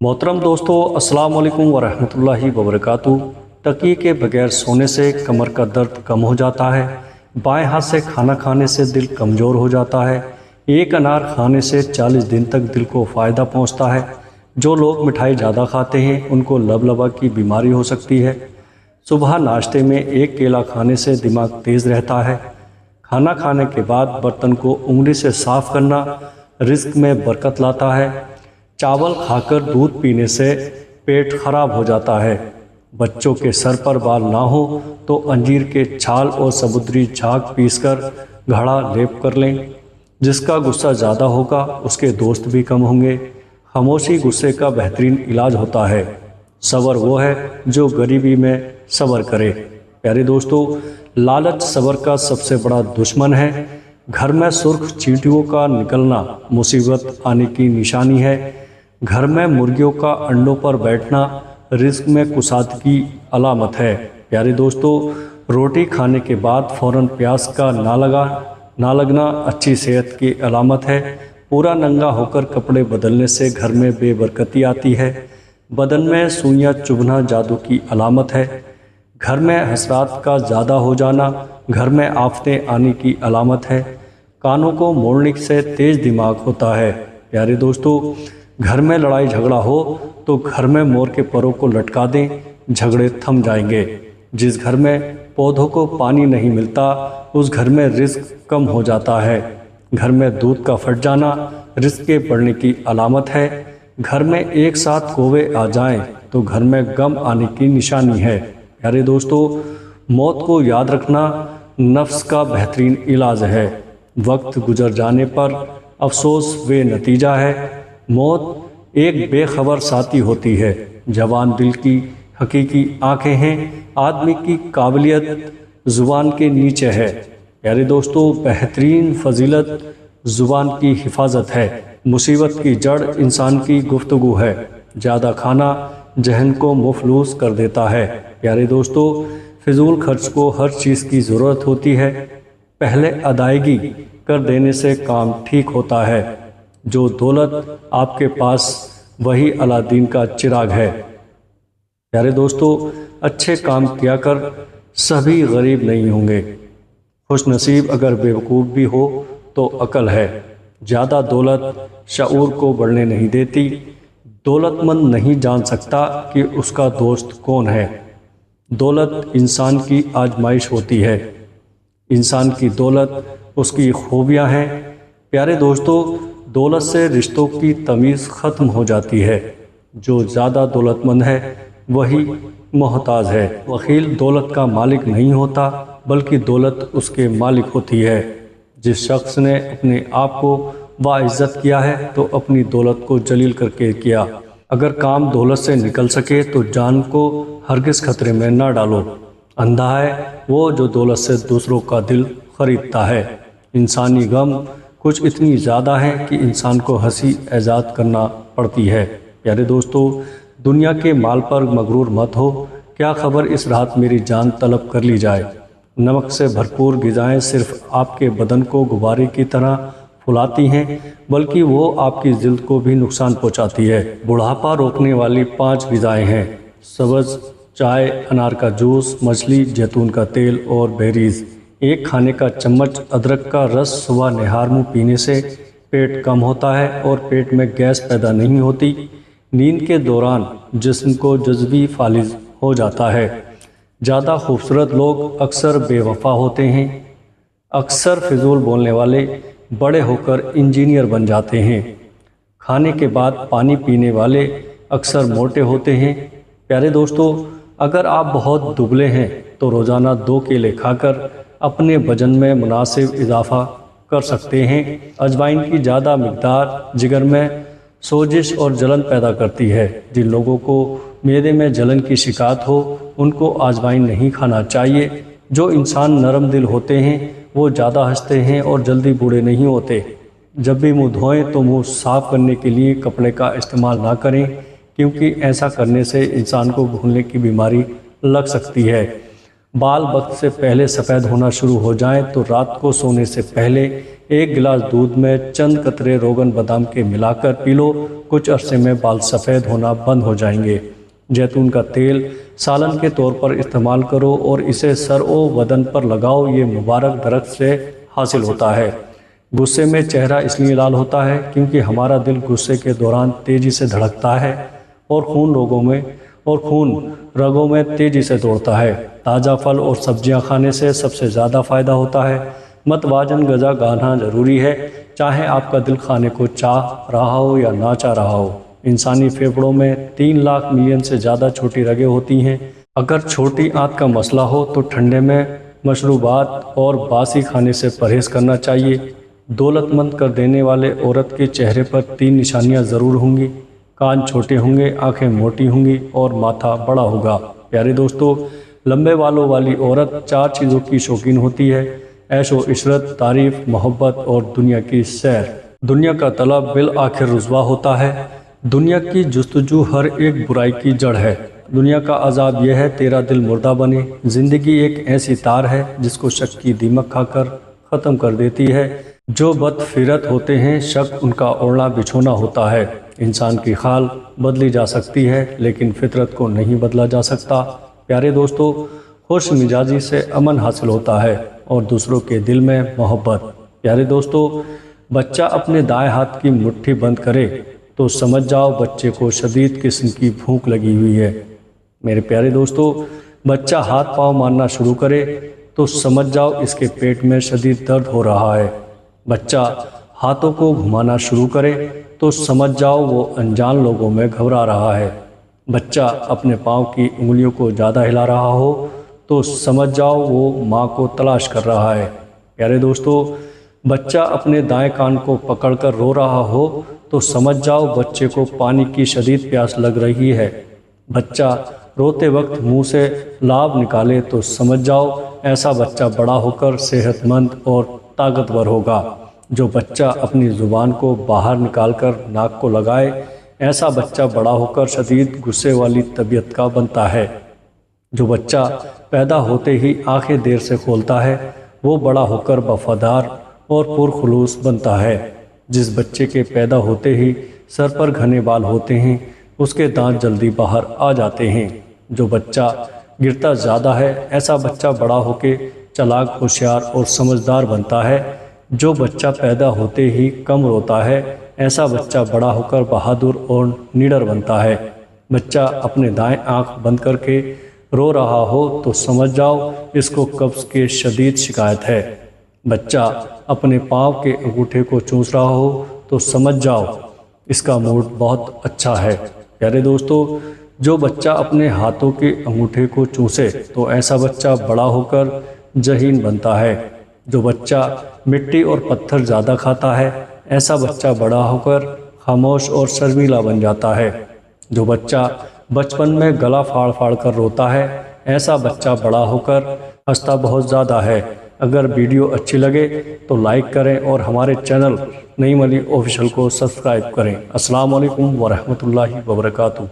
मोहतरम दोस्तों, अस्सलाम वालेकुम वरहमतुल्लाहि वबरकातुहू। तकिए के बगैर सोने से कमर का दर्द कम हो जाता है। बाएं हाथ से खाना खाने से दिल कमज़ोर हो जाता है। एक अनार खाने से 40 दिन तक दिल को फ़ायदा पहुंचता है। जो लोग मिठाई ज़्यादा खाते हैं उनको लबलबा की बीमारी हो सकती है। सुबह नाश्ते में एक केला खाने से दिमाग तेज़ रहता है। खाना खाने के बाद बर्तन को उंगली से साफ़ करना रिज़्क में बरकत लाता है। चावल खाकर दूध पीने से पेट खराब हो जाता है। बच्चों के सर पर बाल ना हो तो अंजीर के छाल और समुद्री झाग पीसकर घड़ा लेप कर लें। जिसका गुस्सा ज़्यादा होगा उसके दोस्त भी कम होंगे। खामोशी गुस्से का बेहतरीन इलाज होता है। सब्र वो है जो गरीबी में सब्र करे। प्यारे दोस्तों, लालच सब्र का सबसे बड़ा दुश्मन है। घर में सुर्ख चींटियों का निकलना मुसीबत आने की निशानी है। घर में मुर्गियों का अंडों पर बैठना रिज़्क में कुसादगी की अलामत है। प्यारे दोस्तों, रोटी खाने के बाद फ़ौरन प्यास का ना लगना अच्छी सेहत की अलामत है। पूरा नंगा होकर कपड़े बदलने से घर में बेबरकती आती है। बदन में सुइयां चुभना जादू की अलामत है। घर में हसरात का ज़्यादा हो जाना घर में आफतें आने की अलामत है। कानों को मोड़ने से तेज़ दिमाग होता है। प्यारे दोस्तों, घर में लड़ाई झगड़ा हो तो घर में मोर के परों को लटका दें, झगड़े थम जाएंगे। जिस घर में पौधों को पानी नहीं मिलता उस घर में रिज़्क कम हो जाता है। घर में दूध का फट जाना रिज़्क के बढ़ने की अलामत है। घर में एक साथ कौवे आ जाएं तो घर में गम आने की निशानी है। प्यारे दोस्तों, मौत को याद रखना नफ्स का बेहतरीन इलाज है। वक्त गुजर जाने पर अफसोस वे नतीजा है। मौत एक बेखबर साथी होती है। जवान दिल की हकीकी आंखें हैं। आदमी की काबिलियत ज़ुबान के नीचे है। प्यारे दोस्तों, बेहतरीन फजीलत ज़ुबान की हिफाजत है। मुसीबत की जड़ इंसान की गुफ्तगू है। ज़्यादा खाना जहन को मुफलूस कर देता है। प्यारे दोस्तों, फिजूल खर्च को हर चीज़ की ज़रूरत होती है। पहले अदायगी कर देने से काम ठीक होता है। जो दौलत आपके पास वही अलादीन का चिराग है। प्यारे दोस्तों, अच्छे काम किया कर सभी गरीब नहीं होंगे। खुश नसीब अगर बेवकूफ़ भी हो तो अकल है। ज़्यादा दौलत शऊर को बढ़ने नहीं देती। दौलतमंद नहीं जान सकता कि उसका दोस्त कौन है। दौलत इंसान की आजमाइश होती है। इंसान की दौलत उसकी खूबियाँ हैं। प्यारे दोस्तों, दौलत से रिश्तों की तमीज़ ख़त्म हो जाती है। जो ज़्यादा दौलतमंद है वही मोहताज है। वकील दौलत का मालिक नहीं होता बल्कि दौलत उसके मालिक होती है। जिस शख्स ने अपने आप को बाइज़्ज़त किया है तो अपनी दौलत को जलील करके किया। अगर काम दौलत से निकल सके तो जान को हरगिज़ खतरे में ना डालो। अंधा है वो जो दौलत से दूसरों का दिल खरीदता है। इंसानी गम कुछ इतनी ज़्यादा है कि इंसान को हंसी एजाद करना पड़ती है। प्यारे दोस्तों, दुनिया के माल पर मगरूर मत हो। क्या खबर इस रात मेरी जान तलब कर ली जाए। नमक से भरपूर ग़िज़ाएँ सिर्फ आपके बदन को गुब्बारे की तरह फुलाती हैं बल्कि वो आपकी जिल्द को भी नुकसान पहुंचाती है। बुढ़ापा रोकने वाली 5 ग़िज़ाएँ हैं: सब्ज़ चाय, अनार का जूस, मछली, जैतून का तेल और बेरीज़। एक खाने का चम्मच अदरक का रस सुबह निहार मुँह पीने से पेट कम होता है और पेट में गैस पैदा नहीं होती। नींद के दौरान जिस्म को जज़्बी फालिज हो जाता है। ज़्यादा खूबसूरत लोग अक्सर बेवफा होते हैं। अक्सर फिजूल बोलने वाले बड़े होकर इंजीनियर बन जाते हैं। खाने के बाद पानी पीने वाले अक्सर मोटे होते हैं। प्यारे दोस्तों, अगर आप बहुत दुबले हैं तो रोज़ाना 2 केले खाकर अपने वजन में मुनासिब इजाफा कर सकते हैं। अजवाइन की ज़्यादा मिकदार जिगर में सोजिश और जलन पैदा करती है। जिन लोगों को मैदे में जलन की शिकायत हो उनको अजवाइन नहीं खाना चाहिए। जो इंसान नरम दिल होते हैं वो ज़्यादा हंसते हैं और जल्दी बूढ़े नहीं होते। जब भी मुँह धोएं तो मुँह साफ़ करने के लिए कपड़े का इस्तेमाल ना करें, क्योंकि ऐसा करने से इंसान को भूलने की बीमारी लग सकती है। بال وقت سے پہلے سفید ہونا شروع ہو جائیں تو رات کو سونے سے پہلے 1 گلاس دودھ میں چند قطرے روغن بادام کے ملا کر پی لو، کچھ عرصے میں بال سفید ہونا بند ہو جائیں گے۔ زیتون کا تیل سالن کے طور پر استعمال کرو اور اسے سر و بدن پر لگاؤ، یہ مبارک درخت سے حاصل ہوتا ہے۔ غصے میں چہرہ اس لیے لال ہوتا ہے کیونکہ ہمارا دل غصے کے دوران تیزی سے دھڑکتا ہے اور خون رگوں میں تیزی سے دوڑتا ہے۔ تازہ پھل اور سبزیاں کھانے سے سب سے زیادہ فائدہ ہوتا ہے۔ متوازن غذا کھانا ضروری ہے، چاہے آپ کا دل کھانے کو چاہ رہا ہو یا نہ چاہ رہا ہو۔ انسانی پھیپھڑوں میں 3 لاکھ ملین سے زیادہ چھوٹی رگیں ہوتی ہیں۔ اگر چھوٹی آنت کا مسئلہ ہو تو ٹھنڈے میں مشروبات اور باسی کھانے سے پرہیز کرنا چاہیے۔ دولت مند کر دینے والے عورت کے چہرے پر 3 نشانیاں ضرور ہوں گی: کان چھوٹے ہوں گے، آنکھیں موٹی ہوں گی اور ماتھا بڑا ہوگا۔ پیارے دوستو، لمبے بالوں والی عورت 4 چیزوں کی شوقین ہوتی ہے: عیش و عشرت، تعریف، محبت اور دنیا کی سیر۔ دنیا کا طلب بالآخر رسوا ہوتا ہے۔ دنیا کی جستجو ہر ایک برائی کی جڑ ہے۔ دنیا کا عذاب یہ ہے تیرا دل مردہ بنے۔ زندگی ایک ایسی تار ہے جس کو شک کی دیمک کھا کر ختم کر دیتی ہے۔ جو بد فطرت ہوتے ہیں شک ان کا اوڑھنا بچھونا ہوتا ہے۔ انسان کی خال بدلی جا سکتی ہے لیکن فطرت کو نہیں بدلا جا سکتا۔ پیارے دوستو، خوش مزاجی سے امن حاصل ہوتا ہے اور دوسروں کے دل میں محبت۔ پیارے دوستو، بچہ اپنے دائیں ہاتھ کی مٹھی بند کرے تو سمجھ جاؤ بچے کو شدید قسم کی بھوک لگی ہوئی ہے۔ میرے پیارے دوستو، بچہ ہاتھ پاؤں مارنا شروع کرے تو سمجھ جاؤ اس کے پیٹ میں شدید درد ہو رہا ہے۔ بچہ ہاتھوں کو گھمانا شروع کرے تو سمجھ جاؤ وہ انجان لوگوں میں گھبرا رہا ہے۔ بچہ اپنے پاؤں کی انگلیوں کو زیادہ ہلا رہا ہو تو سمجھ جاؤ وہ ماں کو تلاش کر رہا ہے۔ پیارے دوستو، بچہ اپنے دائیں کان کو پکڑ کر رو رہا ہو تو سمجھ جاؤ بچے کو پانی کی شدید پیاس لگ رہی ہے۔ بچہ روتے وقت منہ سے لعاب نکالے تو سمجھ جاؤ ایسا بچہ بڑا ہو کر صحت مند اور طاقتور ہوگا۔ جو بچہ اپنی زبان کو باہر نکال کر ناک کو لگائے، ایسا بچہ بڑا ہو کر شدید غصے والی طبیعت کا بنتا ہے۔ جو بچہ پیدا ہوتے ہی آنکھیں دیر سے کھولتا ہے، وہ بڑا ہو کر وفادار اور پرخلوص بنتا ہے۔ جس بچے کے پیدا ہوتے ہی سر پر گھنے بال ہوتے ہیں، اس کے دانت جلدی باہر آ جاتے ہیں۔ جو بچہ گرتا زیادہ ہے، ایسا بچہ بڑا ہو کے چالاک، ہوشیار اور سمجھدار بنتا ہے۔ جو بچہ پیدا ہوتے ہی کم روتا ہے، ایسا بچہ بڑا ہو کر بہادر اور نڈر بنتا ہے۔ بچہ اپنے دائیں آنکھ بند کر کے رو رہا ہو تو سمجھ جاؤ اس کو قبض کی شدید شکایت ہے۔ بچہ اپنے پاؤں کے انگوٹھے کو چوس رہا ہو تو سمجھ جاؤ اس کا موڈ بہت اچھا ہے۔ پیارے دوستو، جو بچہ اپنے ہاتھوں کے انگوٹھے کو چوسے تو ایسا بچہ بڑا ہو کر ذہین بنتا ہے۔ جو بچہ مٹی اور پتھر زیادہ کھاتا ہے، ایسا بچہ بڑا ہو کر خاموش اور شرمیلا بن جاتا ہے۔ جو بچہ بچپن میں گلا پھاڑ پھاڑ کر روتا ہے، ایسا بچہ بڑا ہو کر ہنستا بہت زیادہ ہے۔ اگر ویڈیو اچھی لگے تو لائک کریں اور ہمارے چینل نعیم علی آفیشل کو سبسکرائب کریں۔ السلام علیکم ورحمۃ اللہ وبرکاتہ۔